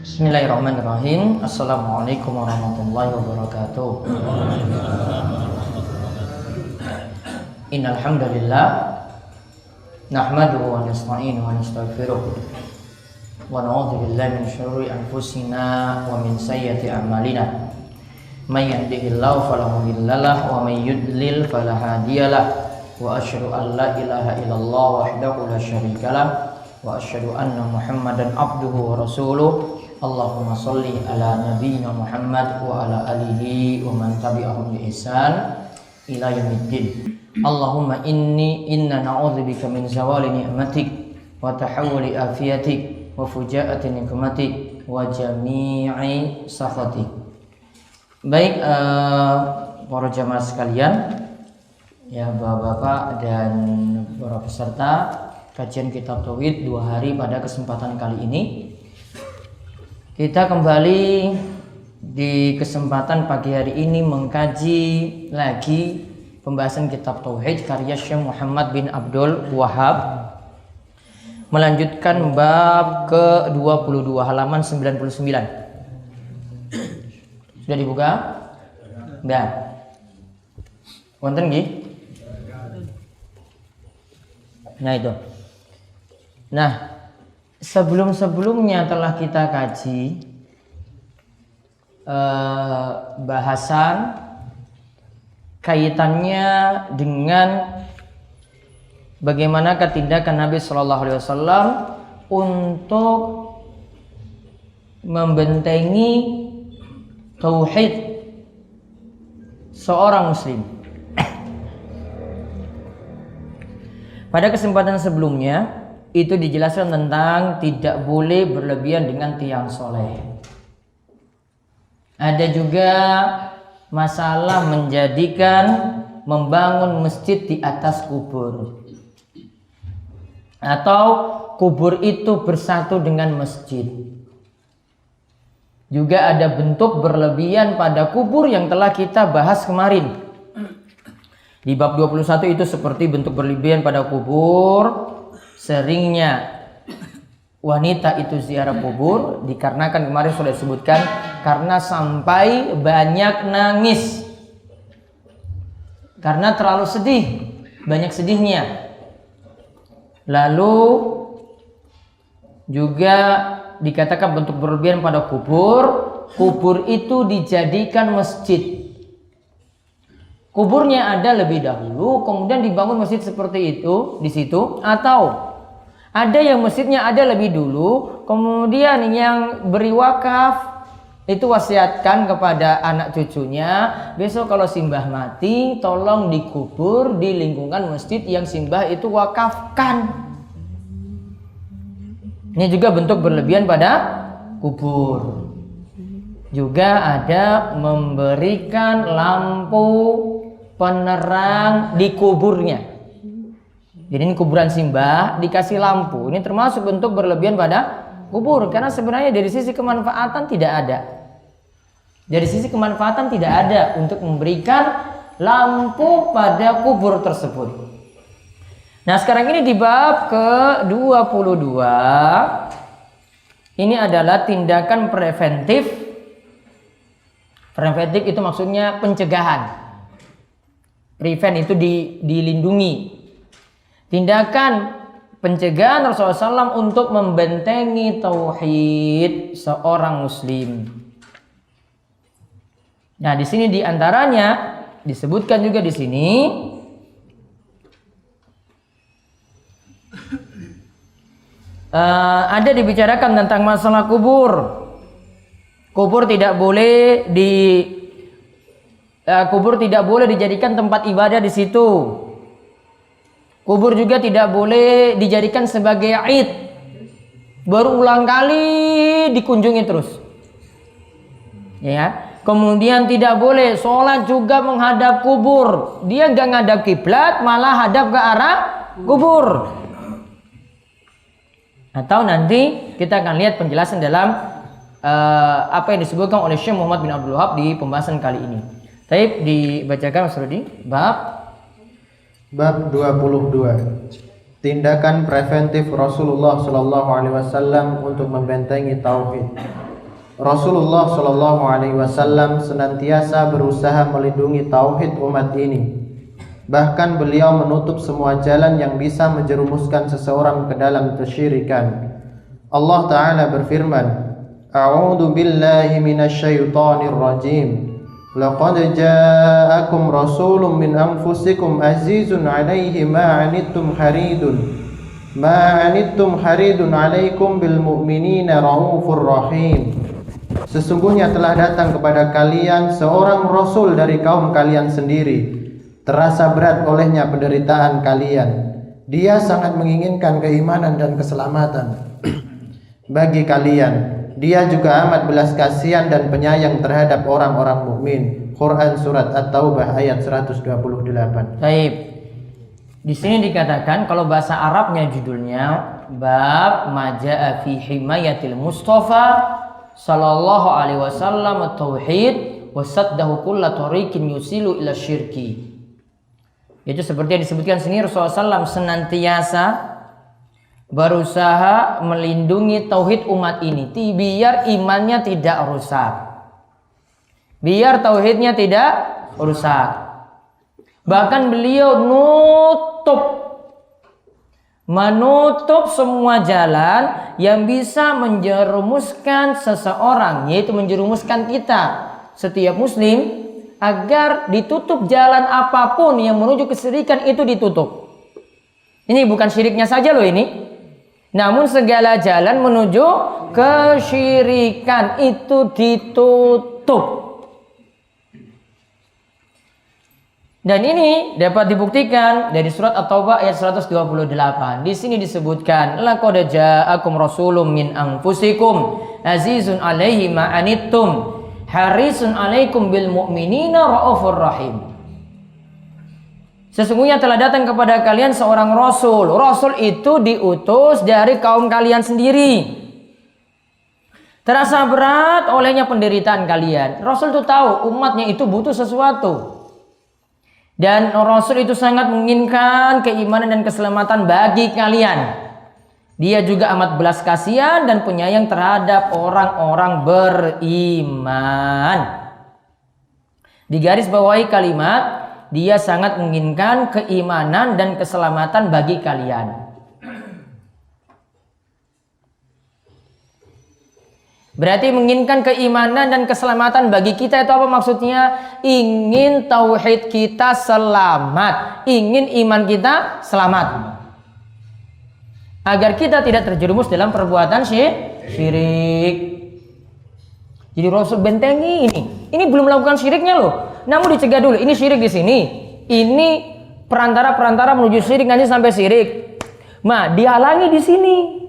Bismillahirrahmanirrahim. Assalamualaikum warahmatullahi wabarakatuh. Innal hamdalillah nahmaduhu wa nasta'inuhu wa nastaghfiruh wa na'udzu billahi min syururi anfusina wa min sayyiati a'malina. May yahdihillahu fala mudhillalah wa may yudlil fala hadiyalah. Wa asyhadu an la ilaha illallah wahdahu la syarikalah wa asyhadu anna Muhammadan abduhu wa rasuluh. Allahumma sholli ala nabiyyina Muhammad wa ala alihi wa man tabi'ahum bi ihsan ila yaumiddin. Allahumma inna na'udzubika min zawali ni'matik wa tahawuli afiyatik wa fujaati nikmatik wa jami'i sakhatik. Baik, para jamaah sekalian, ya bapak-bapak dan para peserta kajian kitab tauhid 2 hari pada kesempatan kali ini. Kita kembali di kesempatan pagi hari ini mengkaji lagi pembahasan kitab tauhid karya Syekh Muhammad bin Abdul Wahhab, melanjutkan bab ke-22 halaman 99. Sudah dibuka? Sudah. Wonten nggih? Nah itu. Nah, sebelum-sebelumnya telah kita kaji bahasan kaitannya dengan bagaimana tindakan Nabi Shallallahu Alaihi Wasallam untuk membentengi tauhid seorang muslim. Pada kesempatan sebelumnya itu dijelaskan tentang tidak boleh berlebihan dengan tiang soleh. Ada juga masalah membangun masjid di atas kubur, atau kubur itu bersatu dengan masjid. Juga ada bentuk berlebihan pada kubur yang telah kita bahas kemarin. Di bab 21 itu seperti bentuk berlebihan pada kubur. Seringnya wanita itu ziarah kubur dikarenakan kemarin sudah disebutkan karena sampai banyak nangis, karena terlalu sedih, banyak sedihnya. Lalu juga dikatakan bentuk berlebihan pada kubur itu dijadikan masjid. Kuburnya ada lebih dahulu, kemudian dibangun masjid seperti itu di situ, atau ada yang masjidnya ada lebih dulu, kemudian yang beri wakaf itu wasiatkan kepada anak cucunya, besok kalau simbah mati tolong dikubur di lingkungan masjid yang simbah itu wakafkan. Ini juga bentuk berlebihan pada kubur. Juga ada memberikan lampu penerang di kuburnya. Jadi ini kuburan simbah dikasih lampu. Ini termasuk bentuk berlebihan pada kubur, karena sebenarnya dari sisi kemanfaatan tidak ada. Dari sisi kemanfaatan tidak ada untuk memberikan lampu pada kubur tersebut. Nah, sekarang ini di bab ke-22 ini adalah tindakan preventif. Preventif itu maksudnya pencegahan. Prevent itu dilindungi. Tindakan pencegahan Rasulullah SAW untuk membentengi tauhid seorang muslim. Nah, di sini diantaranya disebutkan juga di sini ada dibicarakan tentang masalah kubur. Kubur tidak boleh dijadikan tempat ibadah di situ. Kubur juga tidak boleh dijadikan sebagai id, berulang kali dikunjungi terus. Ya. Kemudian tidak boleh sholat juga menghadap kubur. Dia nggak ngadap kiblat, malah hadap ke arah kubur. Atau nanti kita akan lihat penjelasan dalam apa yang disebutkan oleh Syekh Muhammad bin Abdul Wahhab di pembahasan kali ini. Taib dibacakan Mas Rudi, bab Bab 22. Tindakan preventif Rasulullah Shallallahu Alaihi Wasallam untuk membentengi tauhid. Rasulullah Shallallahu Alaihi Wasallam senantiasa berusaha melindungi tauhid umat ini. Bahkan beliau menutup semua jalan yang bisa menjerumuskan seseorang ke dalam kesyirikan. Allah Ta'ala berfirman, A'udzu billahi minasyaitonir rajim. Laqad ja'akum rasulun min anfusikum azizun 'alaihi ma 'anittum haridun 'alaikum bil mu'minina raufur rahim. Sesungguhnya telah datang kepada kalian seorang rasul dari kaum kalian sendiri. Terasa berat olehnya penderitaan kalian. Dia sangat menginginkan keimanan dan keselamatan bagi kalian. Dia juga amat belas kasihan dan penyayang terhadap orang-orang mukmin. Quran surat At-Taubah ayat 128. Baik. Di sini dikatakan kalau bahasa Arabnya judulnya bab majaa fi himayatil Mustafa sallallahu alaihi wasallam at-tauhid wa saddahu kulla tariqin yusilu ila syirki. Itu seperti yang disebutkan sini, Rasulullah SAW senantiasa berusaha melindungi tauhid umat ini biar imannya tidak rusak, biar tauhidnya tidak rusak. Bahkan beliau menutup semua jalan yang bisa menjerumuskan seseorang, yaitu menjerumuskan kita setiap muslim, agar ditutup jalan apapun yang menuju kesyirikan itu ditutup. Ini bukan syiriknya saja loh ini, namun segala jalan menuju kesyirikan itu ditutup. Dan ini dapat dibuktikan dari surat At-Taubah ayat 128. Di sini disebutkan, laqad ja'akum rasulun min anfusikum azizun 'alaihi ma 'anittum harisun 'alaikum bil mu'minina raufur rahim. Sesungguhnya telah datang kepada kalian seorang rasul. Rasul itu diutus dari kaum kalian sendiri. Terasa berat olehnya penderitaan kalian. Rasul itu tahu umatnya itu butuh sesuatu. Dan Rasul itu sangat menginginkan keimanan dan keselamatan bagi kalian. Dia juga amat belas kasihan dan penyayang terhadap orang-orang beriman. Digaris bawahi kalimat, dia sangat menginginkan keimanan dan keselamatan bagi kalian. Berarti menginginkan keimanan dan keselamatan bagi kita itu apa maksudnya? Ingin tauhid kita selamat, ingin iman kita selamat, agar kita tidak terjerumus dalam perbuatan syirik. Jadi Rasul bentengi ini belum melakukan syiriknya loh, namun dicegah dulu. Ini syirik di sini, ini perantara menuju syirik, nanti sampai syirik. Nah, dihalangi di sini.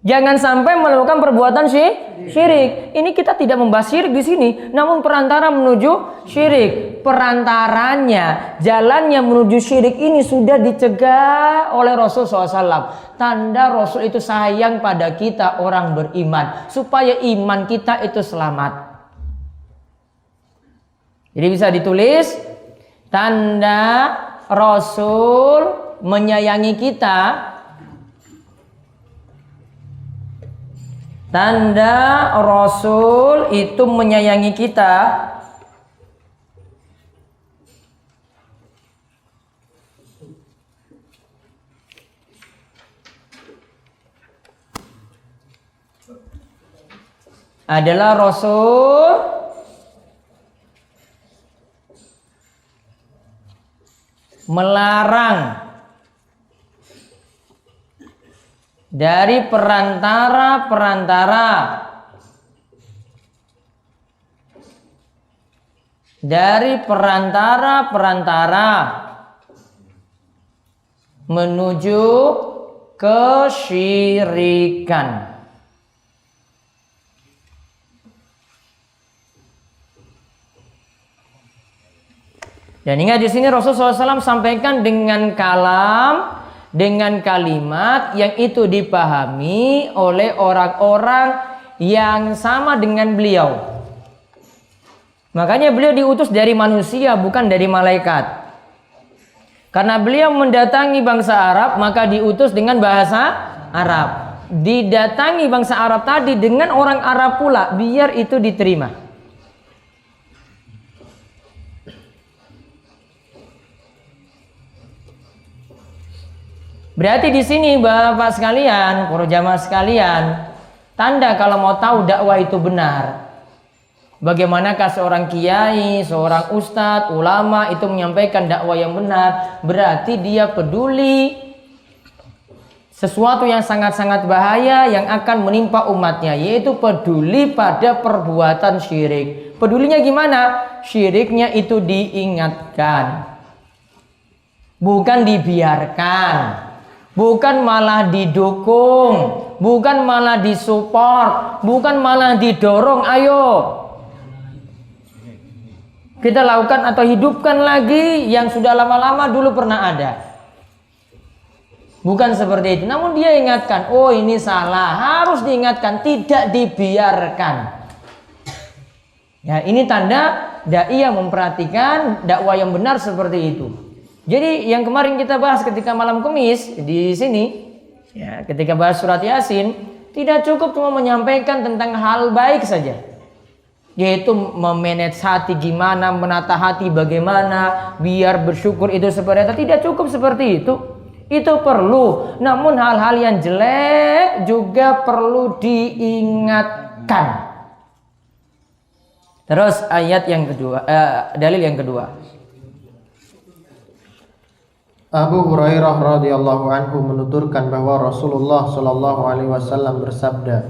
Jangan sampai melakukan perbuatan syirik. Ini kita tidak membahas syirik di sini, namun perantara menuju syirik. Perantaranya, jalannya menuju syirik ini sudah dicegah oleh Rasul SAW. Tanda Rasul itu sayang pada kita orang beriman, supaya iman kita itu selamat. Jadi bisa ditulis, tanda Rasul menyayangi kita. Tanda Rasul itu menyayangi kita adalah Rasul melarang dari perantara menuju kesyirikan. Dan ingat di sini Rasulullah SAW sampaikan dengan kalimat yang itu dipahami oleh orang-orang yang sama dengan beliau. Makanya beliau diutus dari manusia, bukan dari malaikat. Karena beliau mendatangi bangsa Arab, maka diutus dengan bahasa Arab. Didatangi bangsa Arab tadi dengan orang Arab pula, biar itu diterima. Berarti di sini Bapak sekalian, para jamaah sekalian, tanda kalau mau tahu dakwah itu benar. Bagaimanakah seorang kiai, seorang ustadz, ulama itu menyampaikan dakwah yang benar? Berarti dia peduli sesuatu yang sangat-sangat bahaya yang akan menimpa umatnya, yaitu peduli pada perbuatan syirik. Pedulinya gimana? Syiriknya itu diingatkan, bukan dibiarkan, bukan malah didukung, bukan malah disupport, bukan malah didorong. Ayo kita lakukan atau hidupkan lagi yang sudah lama-lama dulu pernah ada. Bukan seperti itu. Namun dia ingatkan, oh ini salah, harus diingatkan, tidak dibiarkan. Ya, ini tanda dai yang memperhatikan dakwah yang benar seperti itu. Jadi yang kemarin kita bahas ketika malam Kamis di sini, ya, ketika bahas surat Yasin, tidak cukup cuma menyampaikan tentang hal baik saja, yaitu memanage hati gimana, menata hati bagaimana, biar bersyukur itu seperti itu. Tidak cukup seperti itu. Itu perlu. Namun hal-hal yang jelek juga perlu diingatkan. Terus ayat yang kedua, dalil yang kedua. Abu Hurairah radhiyallahu anhu menuturkan bahwa Rasulullah sallallahu alaihi wasallam bersabda,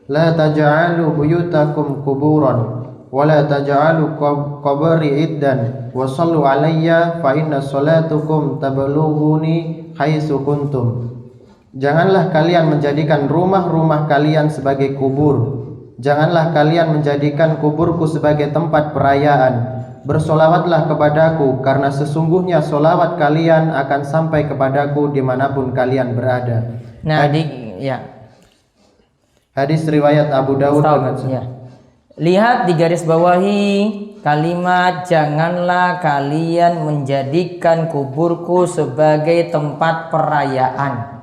"La taj'alu buyutakum kuburan wa la taj'alu qabri iddan wa sallu alayya fa inna salatukum tablughuni haitsu kuntum." Janganlah kalian menjadikan rumah-rumah kalian sebagai kubur. Janganlah kalian menjadikan kuburku sebagai tempat perayaan. Bersolawatlah kepadaku, karena sesungguhnya solawat kalian akan sampai kepadaku dimanapun kalian berada. Nah, Hadis riwayat Abu Dawud. Ya. Lihat di garis bawahi kalimat janganlah kalian menjadikan kuburku sebagai tempat perayaan.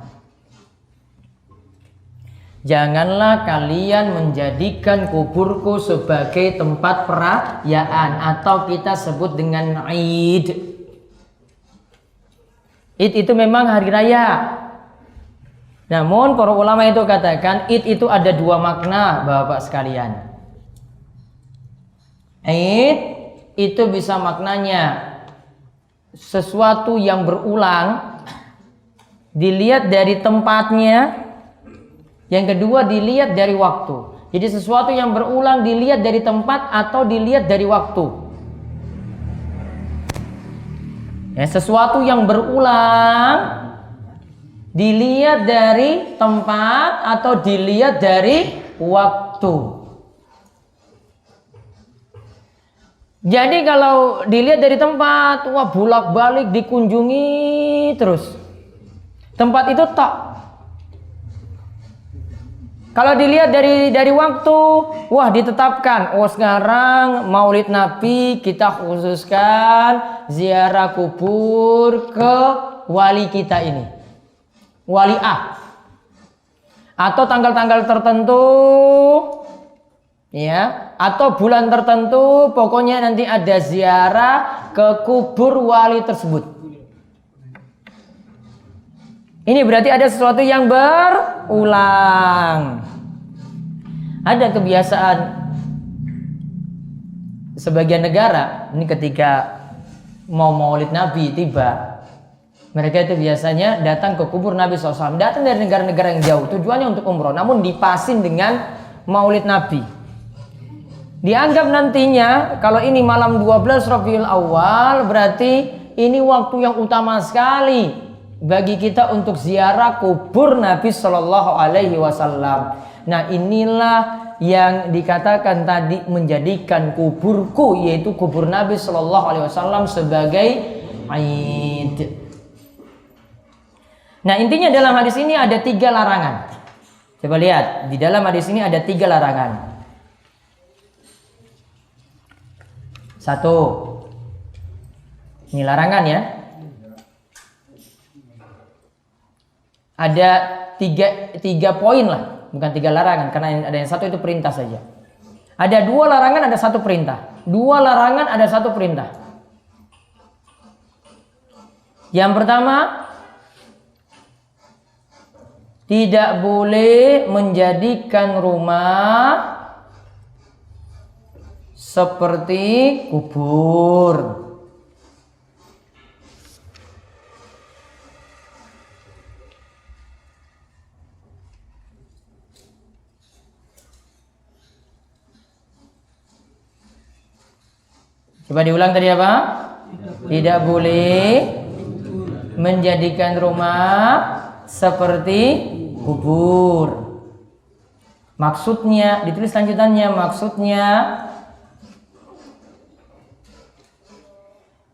Janganlah kalian menjadikan kuburku sebagai tempat perayaan, atau kita sebut dengan Id. Id itu memang hari raya. Namun para ulama itu katakan Id itu ada dua makna, Bapak sekalian. Id itu bisa maknanya sesuatu yang berulang, dilihat dari tempatnya. Yang kedua dilihat dari waktu. Jadi sesuatu yang berulang dilihat dari tempat atau dilihat dari waktu. Ya, sesuatu yang berulang dilihat dari tempat atau dilihat dari waktu. Jadi kalau dilihat dari tempat, wah bolak-balik dikunjungi terus. Tempat itu tok. Kalau dilihat dari waktu, wah ditetapkan, oh sekarang Maulid Nabi kita khususkan ziarah kubur ke wali kita ini, wali A. Atau tanggal-tanggal tertentu, ya, atau bulan tertentu, pokoknya nanti ada ziarah ke kubur wali tersebut. Ini berarti ada sesuatu yang berulang. Ada kebiasaan sebagian negara, ini ketika mau Maulid Nabi tiba, mereka itu biasanya datang ke kubur Nabi SAW. Datang dari negara-negara yang jauh, tujuannya untuk umroh, namun dipasin dengan Maulid Nabi. Dianggap nantinya kalau ini malam 12 Rabiul Awal, berarti ini waktu yang utama sekali bagi kita untuk ziarah kubur Nabi Shallallahu Alaihi Wasallam. Nah, inilah yang dikatakan tadi menjadikan kuburku, yaitu kubur Nabi Shallallahu Alaihi Wasallam sebagai Aid. Nah, intinya dalam hadis ini ada 3 larangan. Coba lihat di dalam hadis ini ada 3 larangan. 1, ini larangan ya. ada tiga poin lah, bukan 3 larangan, karena ada yang satu itu perintah saja. Ada 2 larangan, ada 1 perintah. 2 larangan, ada 1 perintah. Yang pertama, tidak boleh menjadikan rumah seperti kubur. Coba diulang tadi apa? Tidak boleh menjadikan rumah seperti kubur. Maksudnya, ditulis lanjutannya, maksudnya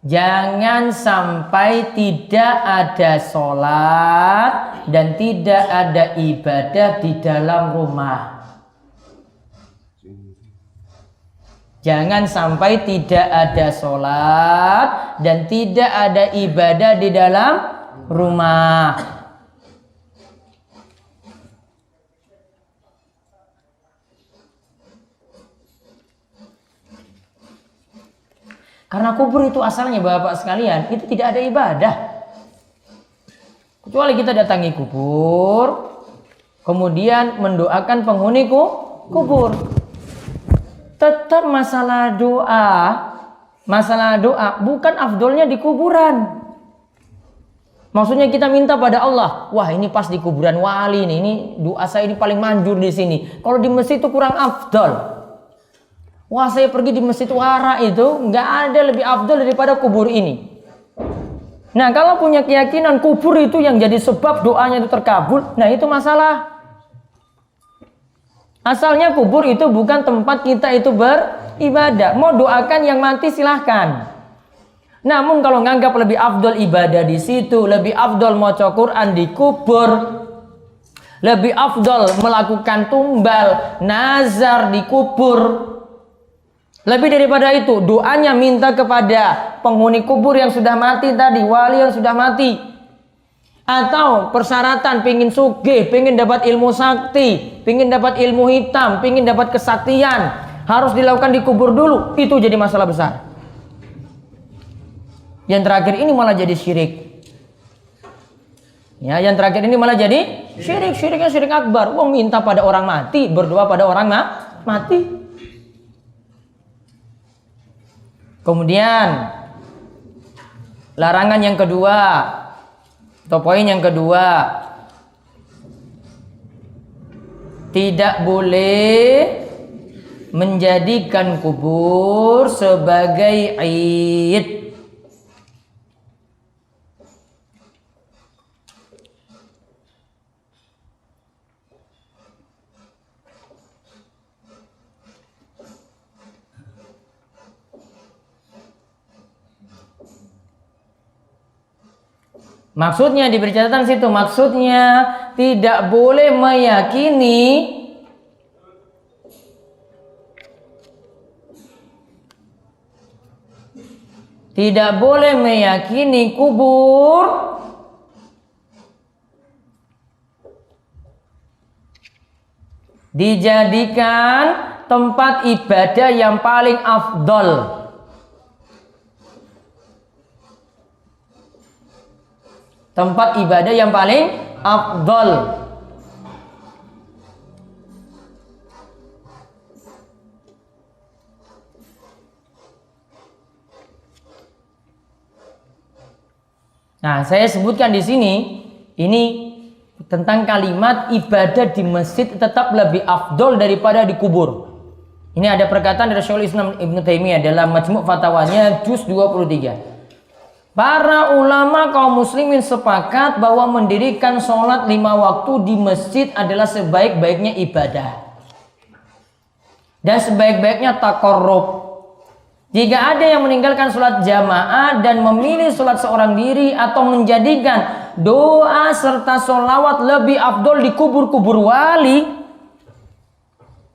jangan sampai tidak ada sholat dan tidak ada ibadah di dalam rumah. Jangan sampai tidak ada sholat dan tidak ada ibadah di dalam rumah. Karena kubur itu asalnya Bapak sekalian, itu tidak ada ibadah. Kecuali kita datangi kubur, kemudian mendoakan penghuni kubur. Tetap masalah doa bukan afdolnya di kuburan. Maksudnya kita minta pada Allah, wah ini pas di kuburan wali nih, ini doa saya ini paling manjur di sini. Kalau di masjid itu kurang afdol. Wah saya pergi di masjid Wara itu nggak ada lebih afdol daripada kubur ini. Nah kalau punya keyakinan kubur itu yang jadi sebab doanya itu terkabul, nah itu masalah. Asalnya kubur itu bukan tempat kita itu beribadah. Mau doakan yang mati silahkan. Namun kalau nganggap lebih afdol ibadah di situ, lebih afdol maca Quran di kubur, lebih afdol melakukan tumbal, nazar di kubur, lebih daripada itu doanya minta kepada penghuni kubur yang sudah mati tadi, wali yang sudah mati. Atau persyaratan pingin sugih, pingin dapat ilmu sakti, pingin dapat ilmu hitam, pingin dapat kesaktian, harus dilakukan di kubur dulu. Itu jadi masalah besar. Yang terakhir ini malah jadi syirik. Ya, yang terakhir ini malah jadi syirik. Syiriknya syirik akbar. Wong minta pada orang mati, berdoa pada orang mati. Kemudian larangan yang kedua, atau poin yang kedua, tidak boleh menjadikan kubur sebagai id. Maksudnya diberi catatan situ, maksudnya tidak boleh meyakini kubur dijadikan tempat ibadah yang paling afdol. Tempat ibadah yang paling afdol. Nah, saya sebutkan di sini ini tentang kalimat ibadah di masjid tetap lebih afdol daripada di kubur. Ini ada perkataan dari Syekhul Islam Ibnu Taimiyah dalam Majmu' Fatwanya juz 23. Para ulama kaum muslimin sepakat bahwa mendirikan sholat 5 waktu di masjid adalah sebaik-baiknya ibadah dan sebaik-baiknya taqarrub. Jika ada yang meninggalkan sholat jamaah dan memilih sholat seorang diri atau menjadikan doa serta sholawat lebih afdol di kubur-kubur wali,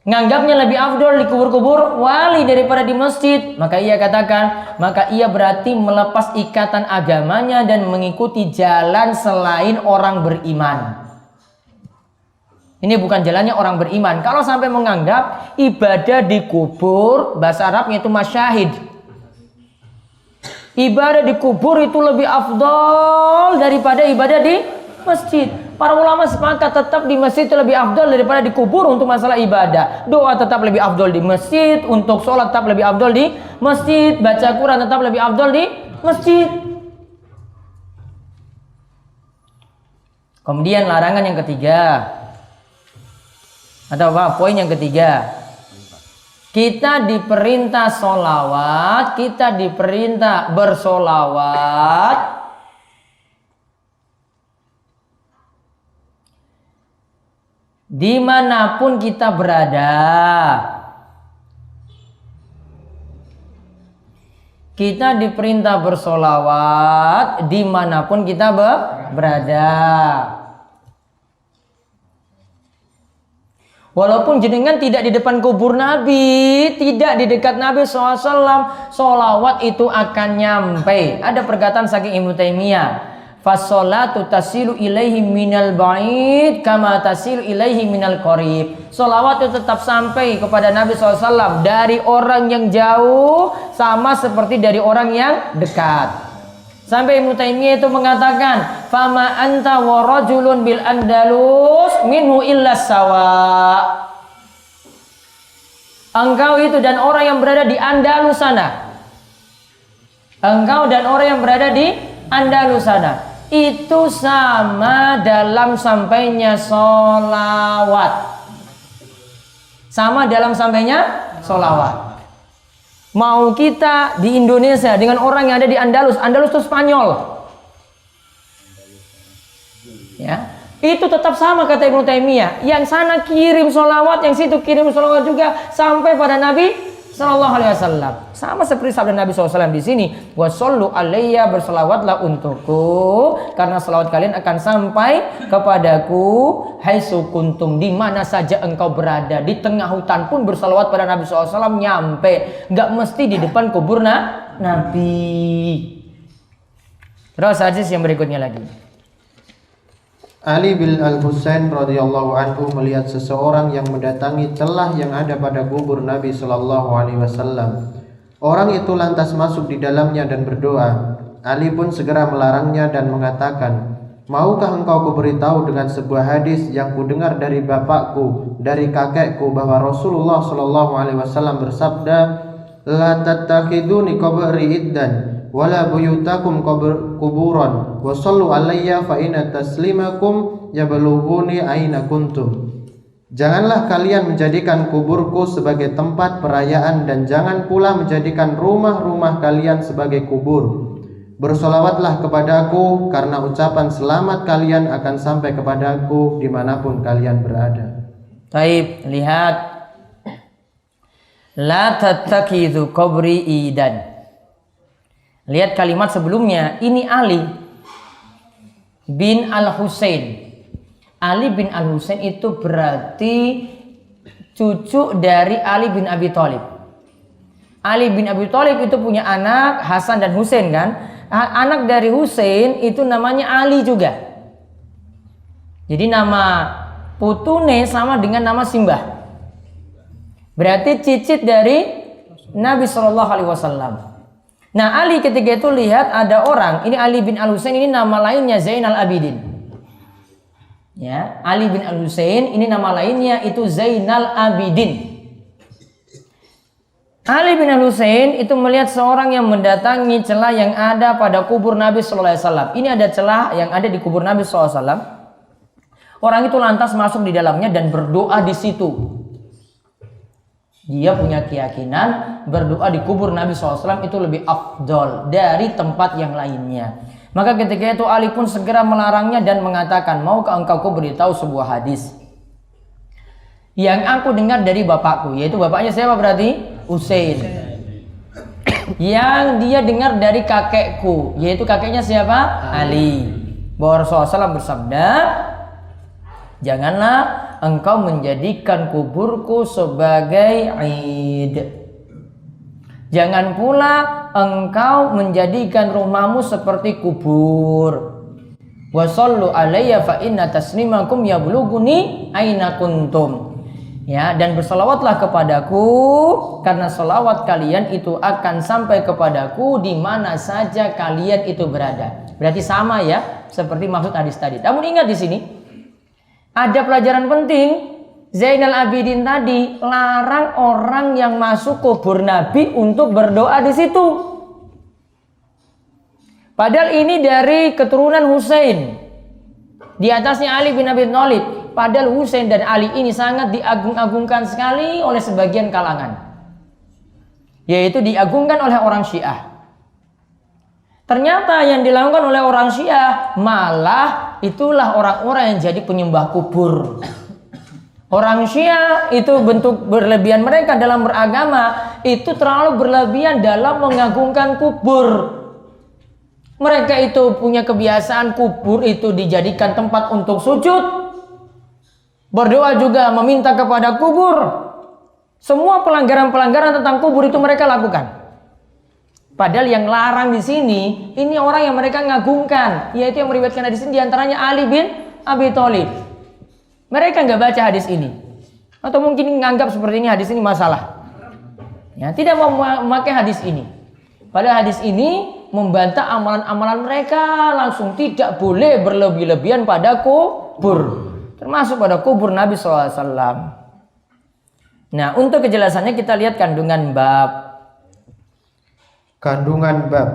nganggapnya lebih afdol di kubur-kubur wali daripada di masjid, maka ia katakan, maka ia berarti melepas ikatan agamanya dan mengikuti jalan selain orang beriman. Ini bukan jalannya orang beriman. Kalau sampai menganggap ibadah di kubur, bahasa Arabnya itu masyahid. Ibadah di kubur itu lebih afdol daripada ibadah di masjid. Para ulama sepakat tetap di masjid itu lebih afdol daripada di kubur untuk masalah ibadah. Doa tetap lebih afdol di masjid, untuk sholat tetap lebih afdol di masjid, baca Quran tetap lebih afdol di masjid. Kemudian larangan yang ketiga, atau apa? Poin yang ketiga, kita diperintah sholawat, kita diperintah bersolawat dimanapun kita berada. Kita diperintah bersolawat dimanapun kita berada. Walaupun jenengan tidak di depan kubur Nabi, tidak di dekat Nabi SAW, sholawat itu akan nyampe. Ada perkataan saking Ibnu Taimiyah, fassolatu tasilu ilaihi minal ba'id kama tasilu ilaihi minal qarib. Sholawat itu tetap sampai kepada Nabi SAW dari orang yang jauh sama seperti dari orang yang dekat. Sampai Ibnu Taimiyah itu mengatakan, fama anta wa rajulun bil andalus minhu illa sawa. Engkau itu dan orang yang berada di Andalus sana. Engkau dan orang yang berada di Andalus sana itu sama dalam sampainya sholawat. Sama dalam sampainya sholawat. Mau kita di Indonesia dengan orang yang ada di Andalus, Andalus itu Spanyol, ya, itu tetap sama kata Ibnu Taimiyah. Yang sana kirim sholawat, yang situ kirim sholawat juga sampai pada Nabi Sallallahu Alaihi Wasallam. Sama seperti sabda Nabi SAW di sini, wasallu alayya, berselawatlah untukku karena selawat kalian akan sampai kepadaku haitsu kuntum, di mana saja engkau berada. Di tengah hutan pun berselawat pada Nabi SAW nyampe. Nggak mesti di depan kubur Nabi. Terus hadis yang berikutnya lagi. Ali bin Al-Husain radhiyallahu anhu melihat seseorang yang mendatangi celah yang ada pada kubur Nabi sallallahu alaihi wasallam. Orang itu lantas masuk di dalamnya dan berdoa. Ali pun segera melarangnya dan mengatakan, "Maukah engkau kuberitahu dengan sebuah hadis yang kudengar dari bapakku, dari kakekku, bahwa Rasulullah sallallahu alaihi wasallam bersabda, la tattakhiduni qabri iddan wala buyutakum kuburan wa sallu alayya fa inna taslimakum yablughuni aina kuntum." Janganlah kalian menjadikan kuburku sebagai tempat perayaan dan jangan pula menjadikan rumah-rumah kalian sebagai kubur. Bersolawatlah kepadaku karena ucapan selamat kalian akan sampai kepadaku dimanapun kalian berada. Baik, lihat, la tattakhidhu qabri idan. Lihat kalimat sebelumnya, ini Ali bin Al-Husain. Ali bin Al-Husain itu berarti cucu dari Ali bin Abi Thalib. Ali bin Abi Thalib itu punya anak Hasan dan Husain kan? Anak dari Husain itu namanya Ali juga. Jadi nama putune sama dengan nama Simbah. Berarti cicit dari Nabi Shallallahu Alaihi Wasallam. Nah, Ali ketika itu lihat ada orang, ini Ali bin Al-Husain, ini nama lainnya Zainal Abidin. Ya, Ali bin Al-Husain ini nama lainnya itu Zainal Abidin. Ali bin Al-Husain itu melihat seorang yang mendatangi celah yang ada pada kubur Nabi sallallahu alaihi wasallam. Ini ada celah yang ada di kubur Nabi sallallahu alaihi wasallam. Orang itu lantas masuk di dalamnya dan berdoa di situ. Dia punya keyakinan berdoa di kubur Nabi SAW itu lebih afdol dari tempat yang lainnya. Maka ketika itu Ali pun segera melarangnya dan mengatakan, maukah engkau beritahu sebuah hadis yang aku dengar dari bapakku, yaitu bapaknya siapa berarti? Husain. Yang dia dengar dari kakekku, yaitu kakeknya siapa? Ali. Bahwa Rasulullah SAW bersabda, janganlah engkau menjadikan kuburku sebagai id. Jangan pula engkau menjadikan rumahmu seperti kubur. Wa shallu alayya fa inna taslimakum yablughuni aina kuntum. Ya, dan berselawatlah kepadaku karena selawat kalian itu akan sampai kepadaku di mana saja kalian itu berada. Berarti sama ya, seperti maksud hadis tadi. Namun ingat di sini ada pelajaran penting. Zainal Abidin tadi larang orang yang masuk kubur Nabi untuk berdoa di situ. Padahal ini dari keturunan Husain. Di atasnya Ali bin Abi Thalib. Padahal Husain dan Ali ini sangat diagung-agungkan sekali oleh sebagian kalangan. Yaitu diagungkan oleh orang Syiah. Ternyata yang dilakukan oleh orang Syiah malah itulah orang-orang yang jadi penyembah kubur. Orang Syiah itu bentuk berlebihan mereka dalam beragama itu terlalu berlebihan dalam mengagungkan kubur. Mereka itu punya kebiasaan kubur itu dijadikan tempat untuk sujud. Berdoa juga meminta kepada kubur. Semua pelanggaran-pelanggaran tentang kubur itu mereka lakukan. Padahal yang larang di sini ini orang yang mereka ngagungkan, yaitu yang meriwayatkan hadis ini diantaranya Ali bin Abi Thalib. Mereka nggak baca hadis ini, atau mungkin menganggap seperti ini hadis ini masalah. Ya, tidak mau memakai hadis ini. Padahal hadis ini membantah amalan-amalan mereka, langsung tidak boleh berlebih-lebihan pada kubur. Termasuk pada kubur Nabi SAW. Nah, untuk kejelasannya kita lihat kandungan bab. Kandungan bab.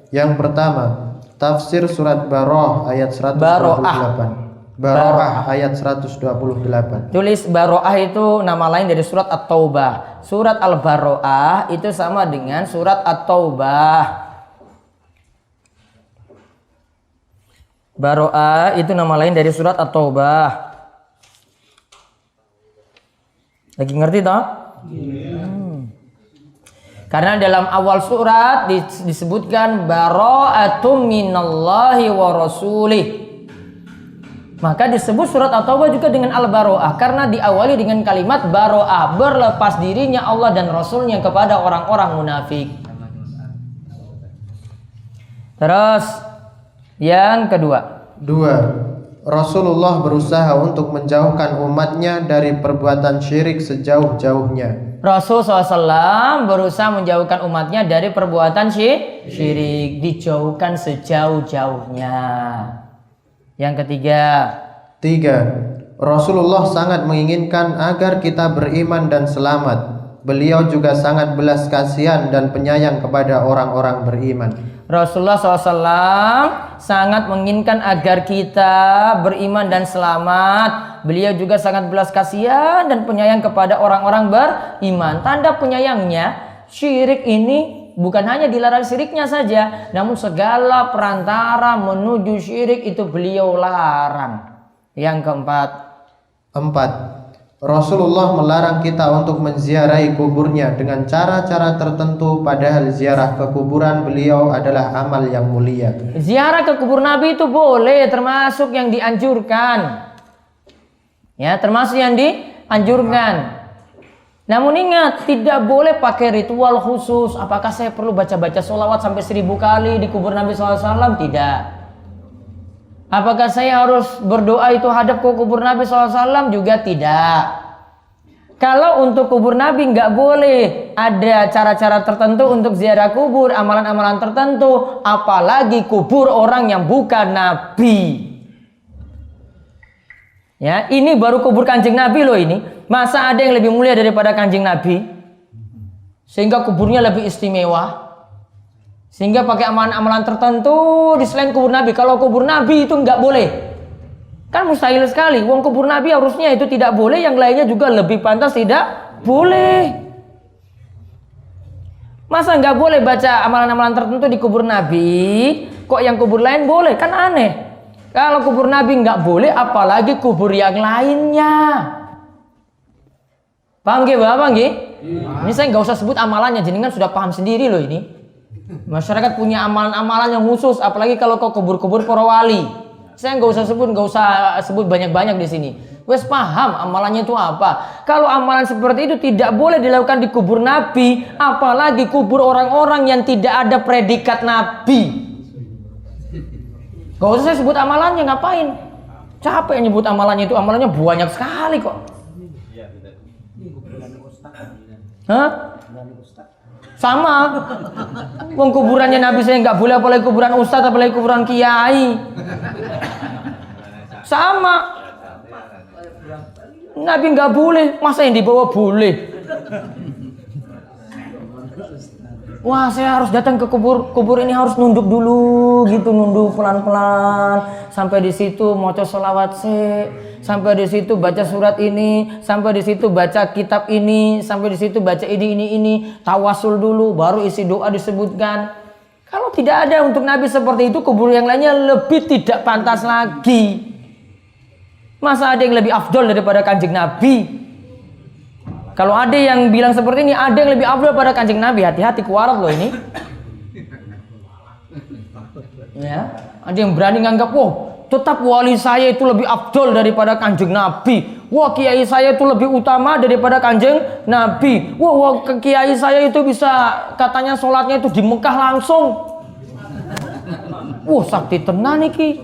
Yang pertama, tafsir surat Baroah ayat 128. Baroah ayat 128. Tulis Baroah itu nama lain dari surat At-Taubah. Surat Al-Baroah itu sama dengan surat At-Taubah. Baroah itu nama lain dari surat At-Taubah. Lagi ngerti toh? Karena dalam awal surat disebutkan bara'atum minallahi wa rasulih. Maka disebut surat At-Taubah juga dengan Al-Baroah karena diawali dengan kalimat baroah, berlepas dirinya Allah dan Rasulnya kepada orang-orang munafik. Terus yang kedua. Rasulullah berusaha untuk menjauhkan umatnya dari perbuatan syirik sejauh-jauhnya. Rasul SAW berusaha menjauhkan umatnya dari perbuatan syirik, dijauhkan sejauh-jauhnya. Yang ketiga. Rasulullah sangat menginginkan agar kita beriman dan selamat. Beliau juga sangat belas kasihan dan penyayang kepada orang-orang beriman. Rasulullah SAW sangat menginginkan agar kita beriman dan selamat. Beliau juga sangat belas kasihan dan penyayang kepada orang-orang beriman. Tanda penyayangnya, syirik ini bukan hanya dilarang syiriknya saja, namun segala perantara menuju syirik itu beliau larang. Yang keempat. Rasulullah melarang kita untuk menziarahi kuburnya dengan cara-cara tertentu, padahal ziarah ke kuburan beliau adalah amal yang mulia. Ziarah ke kubur Nabi itu boleh, termasuk yang dianjurkan. Ya, termasuk yang dianjurkan. Namun ingat, tidak boleh pakai ritual khusus. Apakah saya perlu baca-baca sholawat sampai 1000 kali di kubur Nabi SAW? Tidak. Apakah saya harus berdoa itu hadap ke kubur Nabi SAW? Juga tidak. Kalau untuk kubur Nabi nggak boleh ada cara-cara tertentu untuk ziarah kubur, amalan-amalan tertentu, apalagi kubur orang yang bukan Nabi. Ya, ini baru kubur Kanjeng Nabi loh ini. Masa ada yang lebih mulia daripada Kanjeng Nabi? Sehingga kuburnya lebih istimewa. Sehingga pakai amalan-amalan tertentu di selain kubur Nabi. Kalau kubur Nabi itu nggak boleh. Kan mustahil sekali. Wong kubur Nabi harusnya itu tidak boleh. Yang lainnya juga lebih pantas tidak boleh. Masa nggak boleh baca amalan-amalan tertentu di kubur Nabi? Kok yang kubur lain boleh? Kan aneh. Kalau kubur Nabi nggak boleh, apalagi kubur yang lainnya. Paham gak Bapak? Ini saya nggak usah sebut amalannya. Jenengan sudah paham sendiri loh ini. Masyarakat punya amalan-amalan yang khusus, apalagi kalau ke kubur-kubur para wali. Saya nggak usah sebut banyak-banyak di sini. Wes paham amalannya itu apa. Kalau amalan seperti itu tidak boleh dilakukan di kubur Nabi, apalagi kubur orang-orang yang tidak ada predikat Nabi. Gak usah saya sebut amalannya, ngapain? Capek nyebut amalannya, itu amalannya banyak sekali kok. Hah? Sama. Wong kuburannya Nabi saya nggak boleh, apalagi kuburan ustadz, apalagi kuburan kiai. Sama. Nabi nggak boleh, masa yang dibawa boleh? Wah, saya harus datang ke kubur ini, harus nunduk dulu gitu, nunduk pelan-pelan sampai di situ maca sholawat sampai di situ baca surat ini, sampai di situ baca kitab ini, sampai di situ baca ini, tawasul dulu baru isi doa disebutkan. Kalau tidak ada untuk Nabi seperti itu, kubur yang lainnya lebih tidak pantas lagi. Masa ada yang lebih afdol daripada Kanjeng Nabi? Kalau ada yang bilang seperti ini, ada yang lebih afdal pada Kanjeng Nabi, hati-hati kualat loh ini. Ya, ada yang berani nganggap, wah, tetap wali saya itu lebih afdal daripada Kanjeng Nabi. Wah, kiai saya itu lebih utama daripada Kanjeng Nabi. Wah, kiai saya itu bisa katanya sholatnya itu di Mekah langsung. Wah, sakti tenan iki.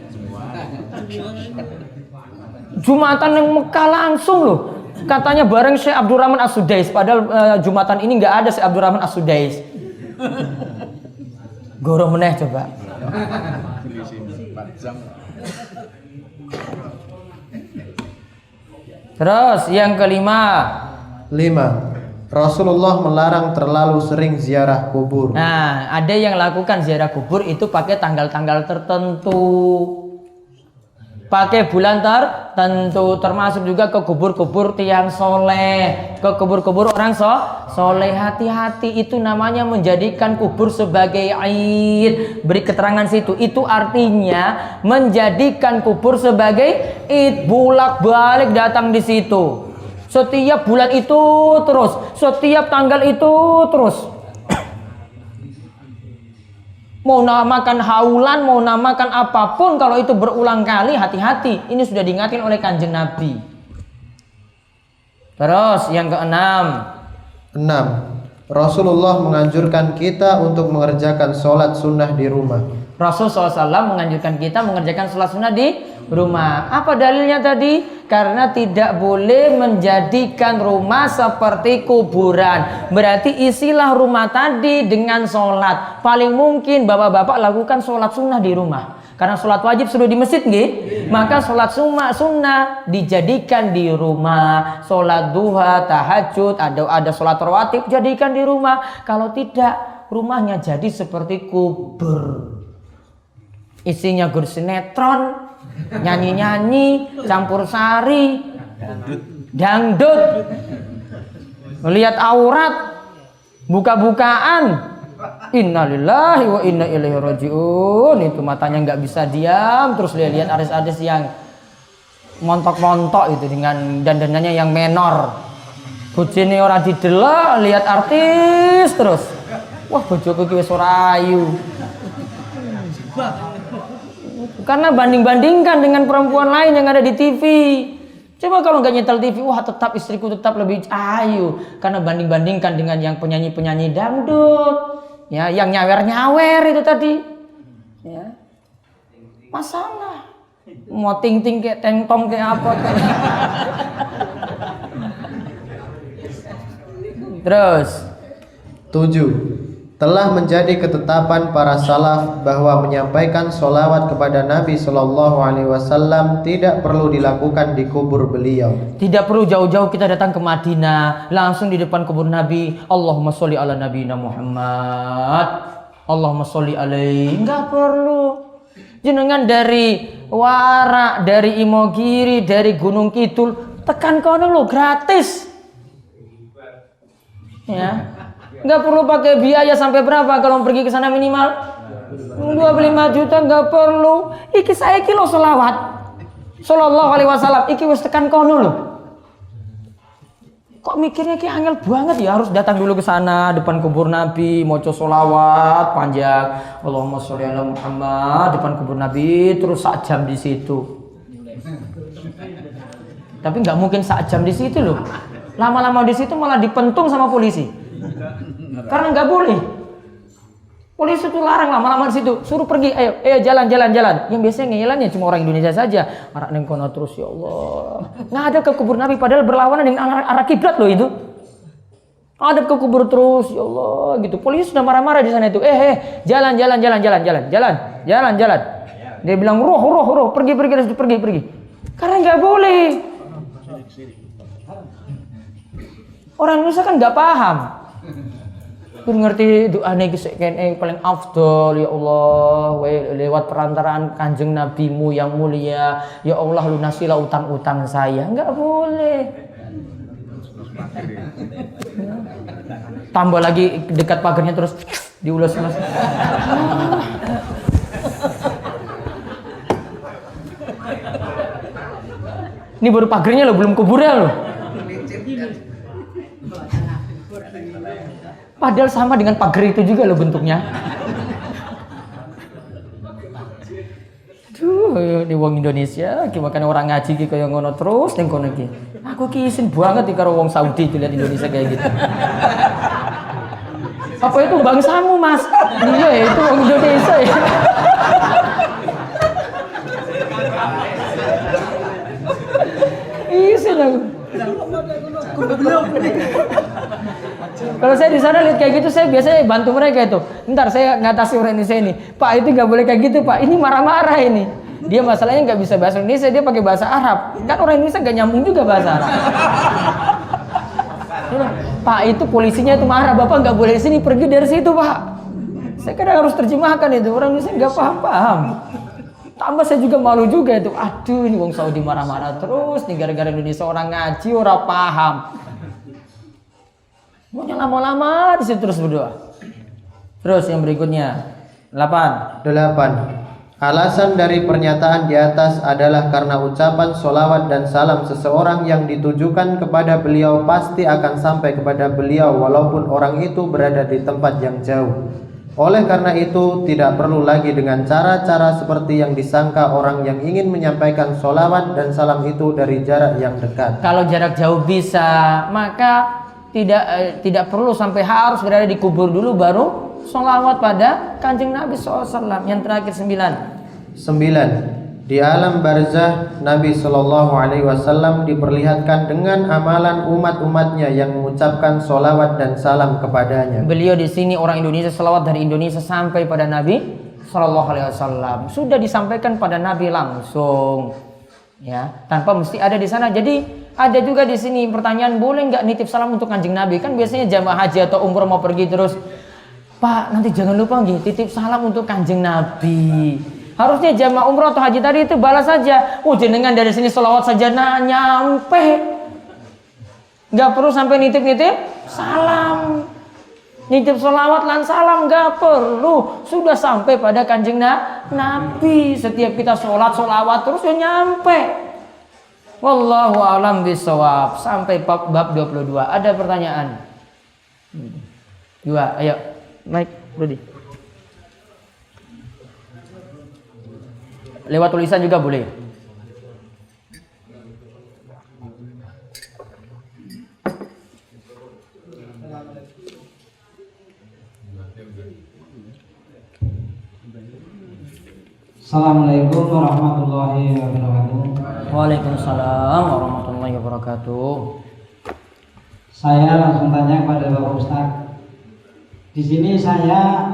Jumatan yang Mekah langsung loh. Katanya bareng Syekh Abdurrahman As-Sudais, padahal Jumatan ini nggak ada Syekh Abdurrahman As-Sudais. Goro meneh coba. Terus yang kelima. 5. Rasulullah melarang terlalu sering ziarah kubur. Nah, ada yang lakukan ziarah kubur itu pakai tanggal-tanggal tertentu. Pakai bulan tertentu, termasuk juga ke kubur-kubur tiang soleh, ke kubur-kubur orang soleh. Hati-hati, itu namanya menjadikan kubur sebagai id. Beri keterangan situ, itu artinya menjadikan kubur sebagai id, bolak-balik datang di situ. Setiap bulan itu terus, setiap tanggal itu terus. Mau namakan haulan, mau namakan apapun, kalau itu berulang kali, hati-hati. Ini sudah diingatkan oleh Kanjeng Nabi. Terus yang keenam. 6. Rasulullah menganjurkan kita untuk mengerjakan sholat sunnah di rumah. Rasul SAW menganjurkan kita mengerjakan sholat sunnah di rumah. Apa dalilnya tadi? Karena tidak boleh menjadikan rumah seperti kuburan. Berarti isilah rumah tadi dengan sholat. Paling mungkin bapak-bapak lakukan sholat sunnah di rumah. Karena sholat wajib sudah di masjid, nggih? Maka sholat sunnah dijadikan di rumah. Sholat duha, tahajud, ada sholat rawatib, jadikan di rumah. Kalau tidak, rumahnya jadi seperti kubur. Isinya gur sinetron, nyanyi-nyanyi, campur sari, dangdut, melihat aurat, buka-bukaan. Innalillahi wa inna ilaihi rajiun. Itu matanya nggak bisa diam, terus lihat artis-artis yang montok-montok itu dengan dandanannya yang menor. Bojone ora didelok, lihat artis terus. Wah, bojoku ki wis ora ayu. Karena banding-bandingkan dengan perempuan lain yang ada di TV. Coba kalau nggak nyetel TV, wah tetap istriku tetap lebih ayu. Karena banding-bandingkan dengan yang penyanyi-penyanyi dangdut, ya, yang nyawer-nyawer itu tadi. Ya. Masalah. Mau ting-ting kayak teng-tong kayak apa. Terus 7. Telah menjadi ketetapan para salaf bahwa menyampaikan sholawat kepada Nabi Shallallahu Alaihi Wasallam tidak perlu dilakukan di kubur beliau. Tidak perlu jauh-jauh kita datang ke Madinah, langsung di depan kubur Nabi. Allahumma sholli ala nabiyina Muhammad. Allahumma sholli alaihi. Enggak perlu. Jenengan dari Warak, dari Imogiri, dari Gunung Kidul, tekan kono lo gratis. Ya. Nggak perlu pakai biaya sampai berapa kalau pergi ke sana minimal 25 juta, nggak perlu. Iki saya kilo selawat sallallahu alaihi wasallam, iki wis tekan kono loh. Kok mikirnya ki angel banget ya, harus datang dulu ke sana depan kubur Nabi, maca selawat panjang, Allahumma sholli ala Muhammad depan kubur Nabi, terus sak jam di situ. Tapi nggak mungkin sak jam di situ loh. Lama-lama di situ malah dipentung sama polisi. Karena nggak boleh. Polisi tuh larang lama-lama di situ, suruh pergi, ayo jalan. Yang biasanya ngeyelannya cuma orang Indonesia saja. Arak nengkono terus, ya Allah. Ngadep ke kubur Nabi padahal berlawanan dengan arah kiblat loh itu. Ngadep ke kubur terus, ya Allah gitu. Polisi sudah marah-marah di sana itu. Jalan. Dia bilang roh, pergi. Karena nggak boleh. Orang Indonesia kan nggak paham. Ngerti doa yang paling afdol, ya Allah, lewat perantaraan kanjeng nabimu yang mulia, ya Allah lunasilah utang-utang saya. Nggak boleh. Tambah lagi dekat pagarnya terus diulas. Ini baru pagarnya loh, belum kuburnya loh. Padahal sama dengan pagar itu juga loh bentuknya. Aduh, di wong Indonesia, gimana orang ngaji ki kaya ngono terus ning kono iki. Aku ki isin banget iki karo wong Saudi lihat Indonesia kayak gitu. Apa itu bangsamu, Mas? Iya, itu wong Indonesia ya. Isin aku. Kalau saya di sana lihat kayak gitu, saya biasanya bantu mereka itu. Ntar saya ngatasi orang Indonesia ini. Pak, itu nggak boleh kayak gitu, Pak. Ini marah-marah ini. Dia masalahnya nggak bisa bahasa Indonesia, dia pakai bahasa Arab. Kan orang Indonesia nggak nyambung juga bahasa Arab. Pak, itu polisinya itu marah, Bapak nggak boleh di sini, pergi dari situ, Pak. Saya kadang harus terjemahkan itu. Orang Indonesia nggak paham. Tambah saya juga malu juga itu. Aduh, ini wong Saudi marah-marah terus nih gara-gara Indonesia orang ngaji orang paham. Maunya lama-lama di situ terus berdoa. Terus yang berikutnya 8. Alasan dari pernyataan di atas adalah karena ucapan sholawat dan salam seseorang yang ditujukan kepada beliau pasti akan sampai kepada beliau walaupun orang itu berada di tempat yang jauh. Oleh karena itu tidak perlu lagi dengan cara-cara seperti yang disangka orang yang ingin menyampaikan sholawat dan salam itu dari jarak yang dekat. Kalau jarak jauh bisa, maka tidak perlu sampai harus berada di kubur dulu baru sholawat pada kanjeng Nabi SAW. Yang terakhir 9. Di alam barzah Nabi SAW diperlihatkan dengan amalan umat-umatnya yang mengucapkan sholawat dan salam kepadanya. Beliau di sini orang Indonesia, sholawat dari Indonesia sampai pada Nabi SAW. Sudah disampaikan pada Nabi langsung, ya, tanpa mesti ada di sana. Jadi ada juga di sini pertanyaan, boleh nggak nitip salam untuk kanjeng Nabi? Kan biasanya jamaah haji atau umroh mau pergi terus, Pak nanti jangan lupa titip salam untuk kanjeng Nabi. Harusnya jamaah umroh atau haji tadi itu balas saja. Jenengan dari sini sholawat saja nyampe. Nggak perlu sampai nitip-nitip salam. Nitip sholawat lan salam nggak perlu. Sudah sampai pada kanjeng Nabi. Setiap kita sholawat terus ya nyampe. Wallahu a'lam bishawab. Sampai bab 22. Ada pertanyaan? 2. Ayo, Mike, Rudy. Lewat tulisan juga boleh. Assalamualaikum warahmatullahi wabarakatuh. Waalaikumsalam warahmatullahi wabarakatuh. Saya langsung tanya kepada Bapak Ustadz. Di sini saya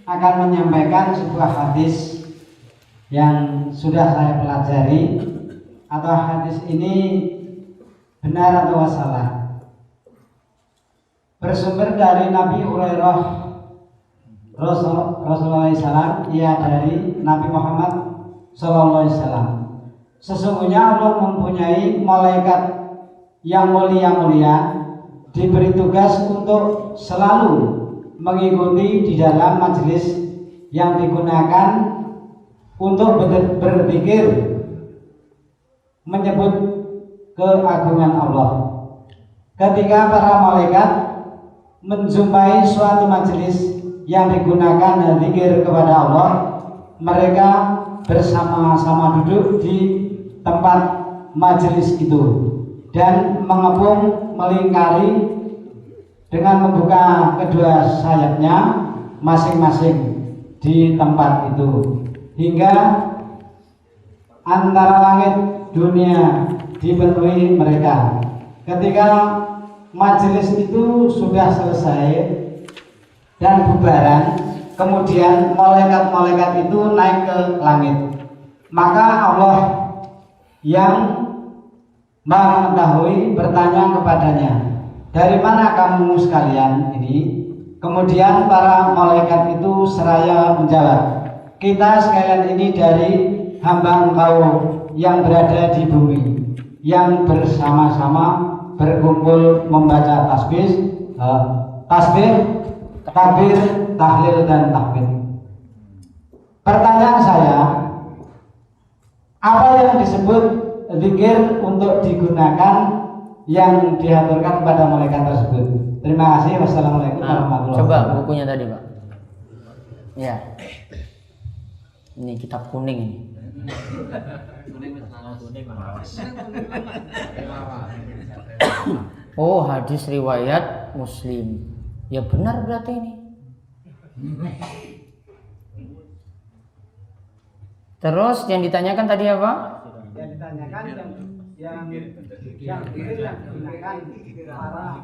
akan menyampaikan sebuah hadis yang sudah saya pelajari, atau hadis ini benar atau salah. Bersumber dari Nabi Hurairah Rasulullah SAW, ia dari Nabi Muhammad SAW. Sesungguhnya Allah mempunyai malaikat yang mulia diberi tugas untuk selalu mengikuti di dalam majelis yang digunakan untuk berzikir menyebut keagungan Allah. Ketika para malaikat menjumpai suatu majelis yang digunakan zikir kepada Allah, mereka bersama-sama duduk di tempat majelis itu dan mengepung melingkari dengan membuka kedua sayapnya masing-masing di tempat itu, hingga antara langit dunia dipenuhi mereka. Ketika majelis itu sudah selesai dan bubaran, kemudian malaikat-malaikat itu naik ke langit. Maka Allah yang Maha mengetahui bertanya kepadanya, dari mana kamu sekalian ini? Kemudian para malaikat itu seraya menjawab, kita sekalian ini dari hamba Engkau yang berada di bumi, yang bersama-sama berkumpul membaca tasbih, takbir, tahlil dan takbir. Pertanyaan saya, apa yang disebut zikir untuk digunakan yang diaturkan kepada malaikat tersebut? Terima kasih. Wassalamualaikum warahmatullahi wabarakatuh. Coba bukunya tadi, Pak. Ya. Ini kitab kuning ini. Oh, hadis riwayat Muslim. Ya benar berarti ini. Terus yang ditanyakan tadi apa? Yang ditanyakan yang digunakan para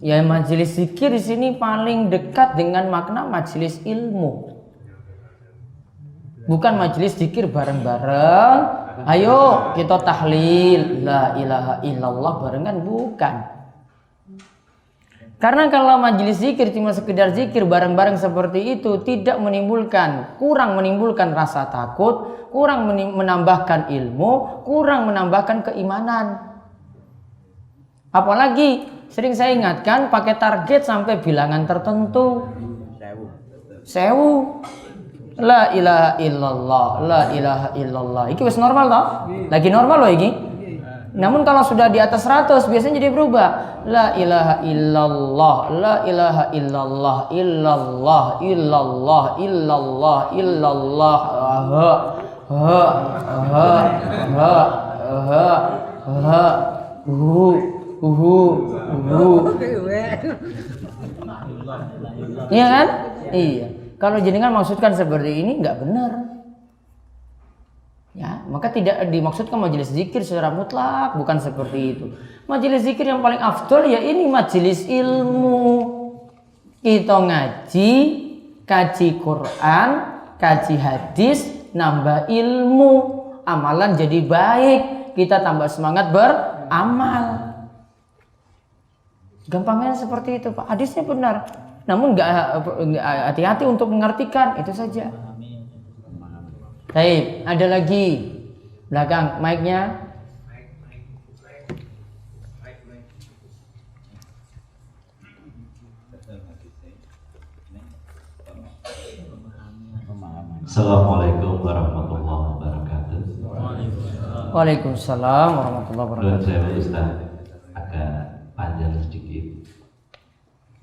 ya majelis zikir di sini paling dekat dengan makna majelis ilmu. Bukan majelis zikir bareng-bareng. Ayo kita tahlil la ilaha illallah barengan, bukan. Karena kalau majelis zikir cuma sekedar zikir bareng-bareng seperti itu kurang menimbulkan rasa takut, kurang menambahkan ilmu, kurang menambahkan keimanan. Apalagi sering saya ingatkan pakai target sampai bilangan tertentu. 1000. La ilaha illallah, la ilaha illallah. Iki wis normal toh? Lagi normal loh iki. Namun kalau sudah di atas 100 biasanya jadi berubah. La ilaha illallah, la ilaha illallah, illallah, illallah, illallah, illallah. Iya kan? Iya. Kalau jenengan maksudkan seperti ini nggak benar. Ya, maka tidak dimaksudkan majelis zikir secara mutlak, bukan seperti itu. Majelis zikir yang paling afdol ya ini majelis ilmu. Kita ngaji, kaji Quran, kaji hadis, nambah ilmu, amalan jadi baik, kita tambah semangat beramal. Gampangnya seperti itu, Pak. Hadisnya benar. Namun nggak hati-hati untuk mengartikan, itu saja. Baik, ada lagi belakang mic-nya. Assalamualaikum warahmatullahi wabarakatuh. Waalaikumsalam warahmatullahi wabarakatuh. Saya Ustaz agak panjang sedikit,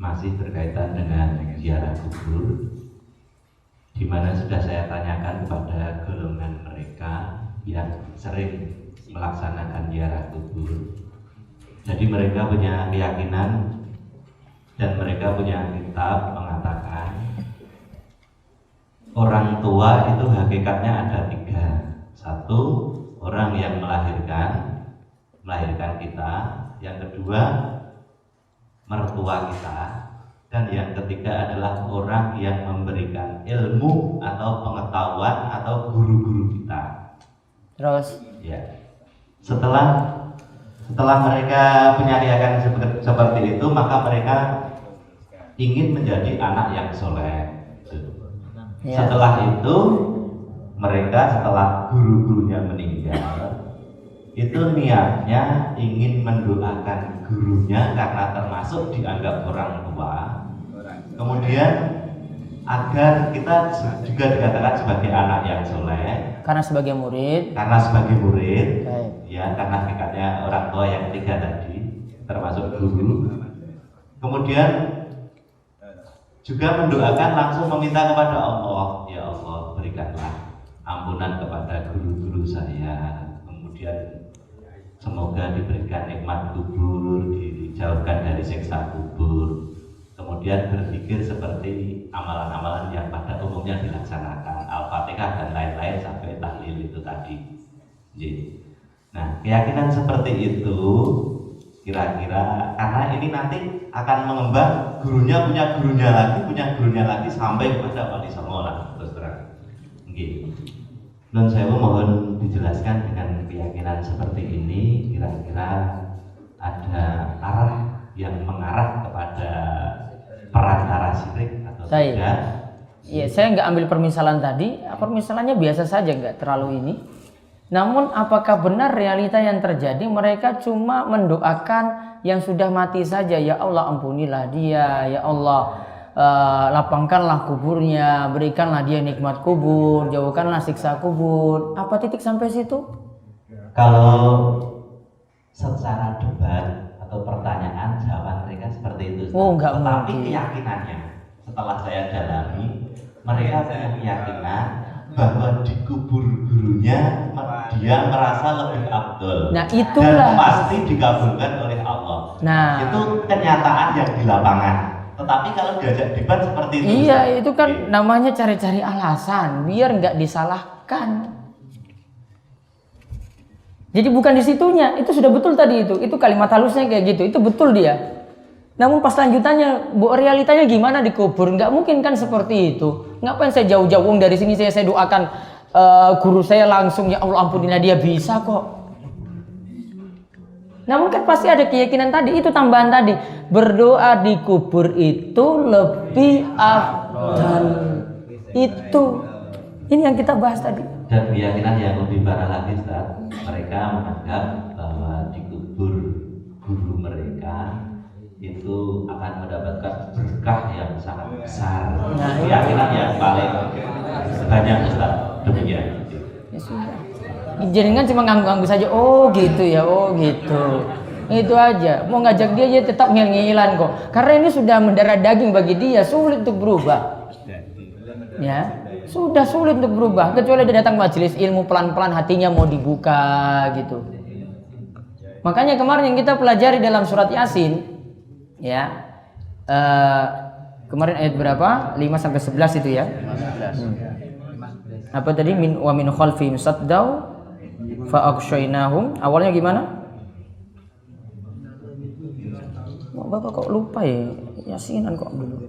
masih berkaitan dengan ziarah kubur, di mana sudah saya tanyakan kepada golongan mereka yang sering melaksanakan ziarah kubur. Jadi mereka punya keyakinan dan mereka punya kitab mengatakan orang tua itu hakikatnya ada 3. 1, orang yang melahirkan kita. Yang kedua, mertua kita. Dan yang ketiga adalah orang yang memberikan ilmu atau pengetahuan atau guru-guru kita. Terus Ya. Setelah mereka punya keyakinan seperti itu, maka mereka ingin menjadi anak yang soleh. ya. Setelah itu mereka setelah guru-gurunya meninggal, itu niatnya ingin mendoakan gurunya karena termasuk dianggap orang tua. Kemudian agar kita juga dikatakan sebagai anak yang soleh, Karena sebagai murid. Baik. Ya, karena hakikatnya orang tua yang 3 tadi termasuk guru. Kemudian juga mendoakan langsung meminta kepada Allah, ya Allah berikanlah ampunan kepada guru-guru saya, kemudian semoga diberikan nikmat kubur, dijauhkan dari siksa kubur. kemudian berzikir seperti amalan-amalan yang pada umumnya dilaksanakan, Al-Fatihah dan lain-lain sampai tahlil itu tadi. Nah, keyakinan seperti itu kira-kira karena ini nanti akan mengembang, gurunya punya gurunya lagi sampai kepada wali songo lah, terus terang. Nun sewu mohon dijelaskan dengan keyakinan seperti ini kira-kira ada arah yang mengarah kepada perantara syirik atau tidak? Iya, saya nggak ambil permisalan tadi. Permisalannya biasa saja, nggak terlalu ini. Namun apakah benar realita yang terjadi mereka cuma mendoakan yang sudah mati saja, ya Allah ampunilah dia, ya Allah lapangkanlah kuburnya, berikanlah dia nikmat kubur, jauhkanlah siksa kubur. Apa titik sampai situ? Kalau secara debat atau pertanyaan jawaban mereka seperti itu. Enggak tetapi mungkin. Keyakinannya setelah saya dalami, mereka punya keyakinan bahwa di kubur gurunya dia merasa lebih afdol. Nah, itulah. Dan pasti dikabulkan oleh Allah. Nah, itu kenyataan yang di lapangan. Tetapi kalau diajak debat seperti itu, iya, itu kan namanya cari-cari alasan biar nggak disalahkan. Jadi bukan di situnya, itu sudah betul tadi itu kalimat halusnya kayak gitu, itu betul dia. Namun pas lanjutannya, realitanya gimana di kubur? Nggak mungkin kan seperti itu. Ngapain saya jauh-jauh dari sini saya doakan guru saya langsung, ya Allah ampunilah dia, bisa kok. Namun kan pasti ada keyakinan tadi, itu tambahan tadi. Berdoa di kubur itu lebih afdal. Itu. Ini yang kita bahas tadi. Dan keyakinan yang lebih parah lagi, Ustaz, mereka menganggap bahwa di kubur guru mereka itu akan mendapatkan berkah yang sangat besar. Keyakinan yang paling banyak, Ustaz, demikian. Ya sudah. Jaringan cuma ngangguk-ngangguk saja. Oh gitu ya, oh gitu. Itu aja. Mau ngajak dia tetap ngel-ngelan kok. Karena ini sudah mendarah daging bagi dia, sulit untuk berubah. Ya, sudah sulit untuk berubah. Kecuali dia datang majelis ilmu pelan-pelan hatinya mau dibuka gitu. Makanya kemarin yang kita pelajari dalam surat Yasin, ya, kemarin ayat berapa? 5 sampai 11 itu ya. Apa tadi? Wa min khalfihim saddau fa aghshaynahum. Awalnya gimana? Bapak kok lupa ya? Yasinan kok dulu.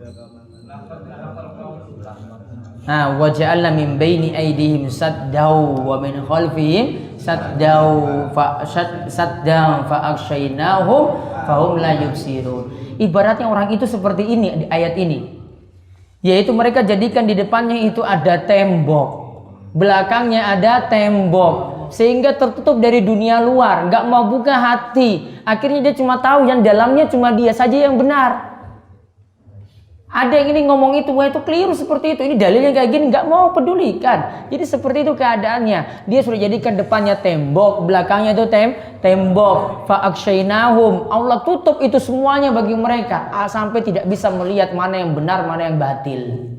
Wa ja'alna min baini aydihim saddau wa min khalfihim saddau fa aghshaynahum fahum la yubsirun. Ibaratnya orang itu seperti ini di ayat ini. Yaitu mereka jadikan di depannya itu ada tembok. Belakangnya ada tembok, sehingga tertutup dari dunia luar, nggak mau buka hati. Akhirnya dia cuma tahu yang dalamnya cuma dia saja yang benar. Ada yang ini ngomong itu, wah itu keliru seperti itu. Ini dalilnya kayak gini, nggak mau pedulikan. Jadi seperti itu keadaannya. Dia sudah jadikan depannya tembok, belakangnya itu tembok. Fa'akshaynahum. Allah tutup itu semuanya bagi mereka, sampai tidak bisa melihat mana yang benar, mana yang batil.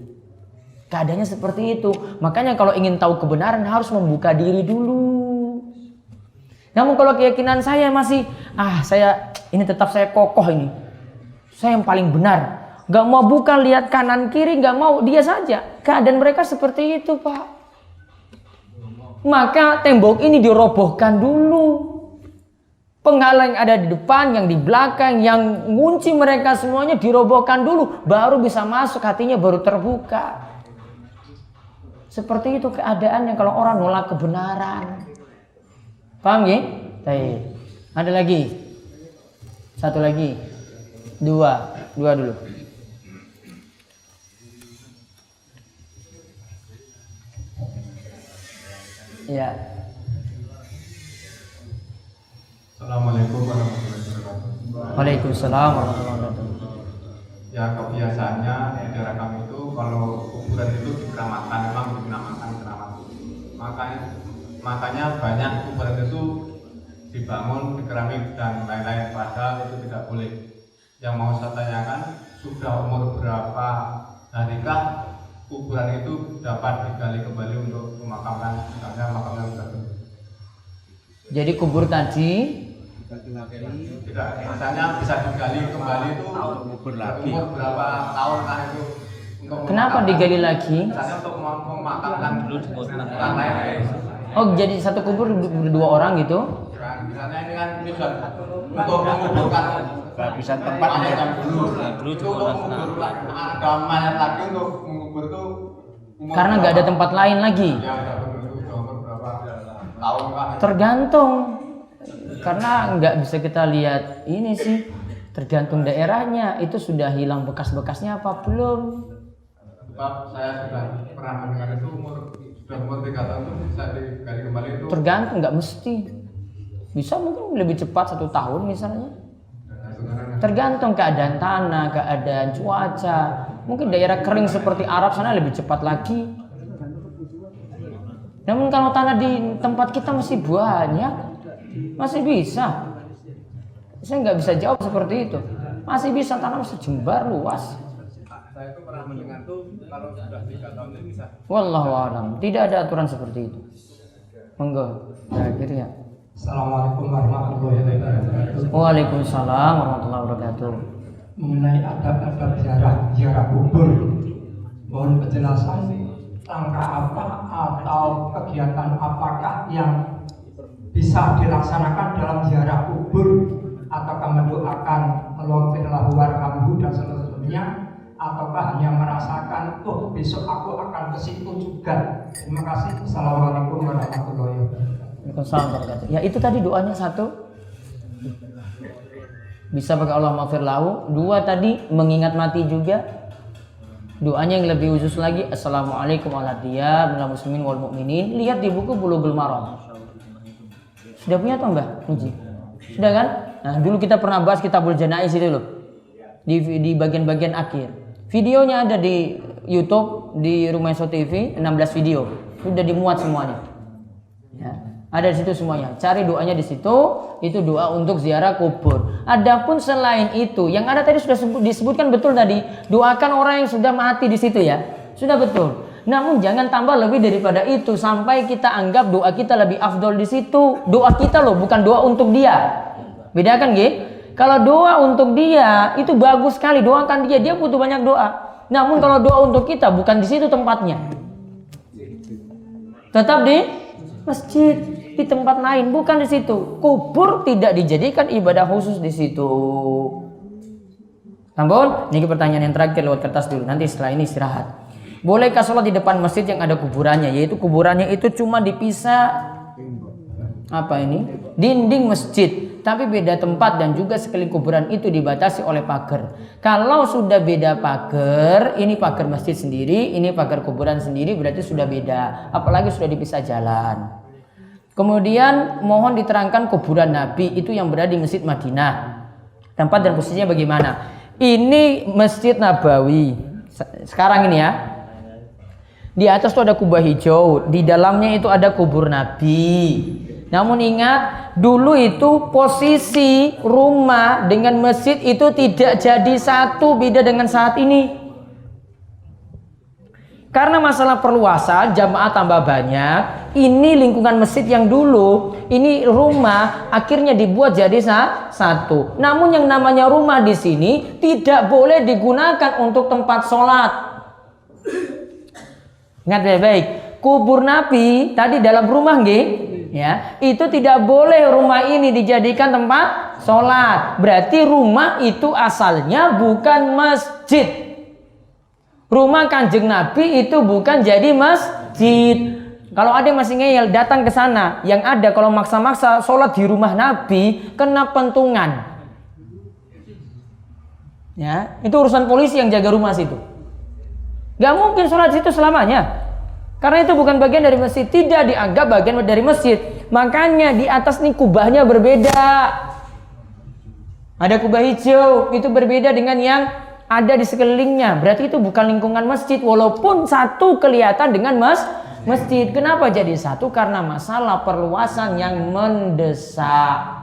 Keadaannya seperti itu. Makanya kalau ingin tahu kebenaran harus membuka diri dulu. Namun kalau keyakinan saya masih, ini tetap saya kokoh ini. Saya yang paling benar. Gak mau buka, lihat kanan kiri, gak mau, dia saja. Keadaan mereka seperti itu, Pak. Maka tembok ini dirobohkan dulu. Penghalang yang ada di depan, yang di belakang, yang ngunci mereka semuanya dirobohkan dulu. Baru bisa masuk, hatinya baru terbuka. Seperti itu keadaannya kalau orang nolak kebenaran. Paham ya? Baik. Ada lagi? Satu lagi. Dua dulu. Ya. Assalamualaikum warahmatullahi wabarakatuh. Waalaikumsalam warahmatullahi wabarakatuh. Ya, kebiasaannya di daerah kami itu kalau kuburan itu dikeramatkan, memang dikeramatkan. Makanya banyak kuburan itu dibangun, dikeramik dan lain-lain, padahal itu tidak boleh. Yang mau saya tanyakan, sudah umur berapa harikah kuburan itu dapat digali kembali untuk memakamkan, misalnya makamnya sudah. Jadi kubur tadi tidak, misalnya bisa digali kembali itu umur berapa tahun kan itu untuk Kenapa digali lagi? misalnya untuk memakamkan orang lain. Oh, jadi satu kubur berdua orang gitu? Kan misalnya ini kan ini sudah untuk menguburkan kehabisan tempat mayat yang dulu itu untuk mengubur ada mayat lagi untuk mengubur itu umur Karena nggak ada tempat lain lagi. ya ada benar umur berapa tahun kan. Tergantung, karena nggak bisa kita lihat ini sih, tergantung daerahnya. Itu sudah hilang bekas-bekasnya apa belum? Sebab saya sudah pernah mendengar itu sudah umur 3 tahun itu bisa digali kembali itu. Tergantung, nggak mesti. Bisa mungkin lebih cepat 1 tahun misalnya. Tergantung keadaan tanah, keadaan cuaca. Mungkin daerah kering seperti Arab sana lebih cepat lagi. Namun kalau tanah di tempat kita masih banyak, masih bisa. Saya nggak bisa jawab seperti itu. Masih bisa, tanah masih jembar luas. Saya itu pernah mendengar tuh kalau sudah 3 tahun ini bisa. Wallahu a'lam. Tidak ada aturan seperti itu. Monggo, terakhir ya. Assalamualaikum warahmatullahi wabarakatuh. Waalaikumsalam warahmatullahi wabarakatuh. Mengenai adab-adab ziarah kubur, mohon penjelasan langkah apa atau kegiatan apakah yang bisa dilaksanakan dalam ziarah kubur, ataukah mendoakan Allahumma lahu warhamhu dan seterusnya, ataukah hanya merasakan besok aku akan ke situ juga. Terima kasih. Assalamualaikum warahmatullahi wabarakatuh. Waalaikumsalam warahmatullahi wabarakatuh. Ya itu tadi doanya 1. Bisa pakai Allah maghfir lahu. 2 tadi mengingat mati juga. Doanya yang lebih khusus lagi, Assalamualaikum warahmatullahi wabarakatuh muslimin wal mu'minin. Lihat di buku Bulughul Maram. Sudah punya atau enggak? Uji. Sudah kan? Nah, dulu kita pernah bahas Kitabul Janaiz itu loh. Di bagian-bagian akhir. Videonya ada di YouTube, di Rumah So TV, 16 video. Sudah dimuat semuanya. Ya. Ada di situ semuanya. Cari doanya di situ. Itu doa untuk ziarah kubur. Adapun selain itu, yang ada tadi sudah disebutkan betul tadi. Doakan orang yang sudah mati di situ ya. Sudah betul. Namun jangan tambah lebih daripada itu sampai kita anggap doa kita lebih afdol di situ. Doa kita loh, bukan doa untuk dia. Bedakan nggih? Kalau doa untuk dia itu bagus sekali. Doakan dia butuh banyak doa. Namun kalau doa untuk kita bukan di situ tempatnya. Tetap di masjid, di tempat lain, bukan di situ. Kubur tidak dijadikan ibadah khusus di situ. Ampun, ini pertanyaan yang terakhir lewat kertas dulu. Nanti setelah ini istirahat. Bolehkah sholat di depan masjid yang ada kuburannya? Yaitu kuburannya itu cuma dipisah dinding masjid, tapi beda tempat dan juga sekeliling kuburan itu dibatasi oleh pagar. Kalau sudah beda pagar, ini pagar masjid sendiri, ini pagar kuburan sendiri, berarti sudah beda. Apalagi sudah dipisah jalan. Kemudian mohon diterangkan kuburan Nabi itu yang berada di Masjid Madinah. Tempat dan posisinya bagaimana? Ini Masjid Nabawi. Sekarang ini ya. Di atas itu ada kubah hijau, di dalamnya itu ada kubur Nabi. Namun ingat, dulu itu posisi rumah dengan masjid itu tidak jadi satu, beda dengan saat ini. Karena masalah perluasan, jamaah tambah banyak. Ini lingkungan masjid yang dulu, ini rumah akhirnya dibuat jadi satu. Namun yang namanya rumah di sini tidak boleh digunakan untuk tempat sholat. Ingat baik-baik, kubur Nabi tadi dalam rumah nggih, ya, itu tidak boleh rumah ini dijadikan tempat sholat. Berarti rumah itu asalnya bukan masjid. Rumah Kanjeng Nabi itu bukan jadi masjid. Kalau ada yang masih ngeyel datang ke sana, yang ada kalau maksa-maksa sholat di rumah Nabi kena pentungan. Ya, itu urusan polisi yang jaga rumah situ. Gak mungkin sholat situ selamanya. Karena itu bukan bagian dari masjid, tidak dianggap bagian dari masjid. Makanya di atas nih kubahnya berbeda. Ada kubah hijau, itu berbeda dengan yang ada di sekelilingnya. Berarti itu bukan lingkungan masjid, walaupun satu kelihatan dengan masjid. Kenapa jadi satu? Karena masalah perluasan yang mendesak.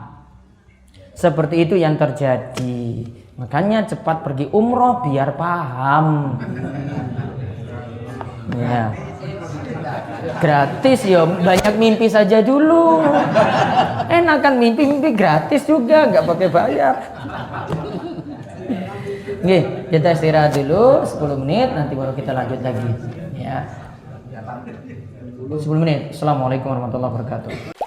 Seperti itu yang terjadi. Makanya cepat pergi umroh biar paham. Ya. Gratis ya, banyak mimpi saja dulu. enak kan, mimpi gratis juga, nggak pakai bayar. Oke, kita istirahat dulu 10 menit, nanti baru kita lanjut lagi. Ya. 10 menit. Assalamualaikum warahmatullahi wabarakatuh.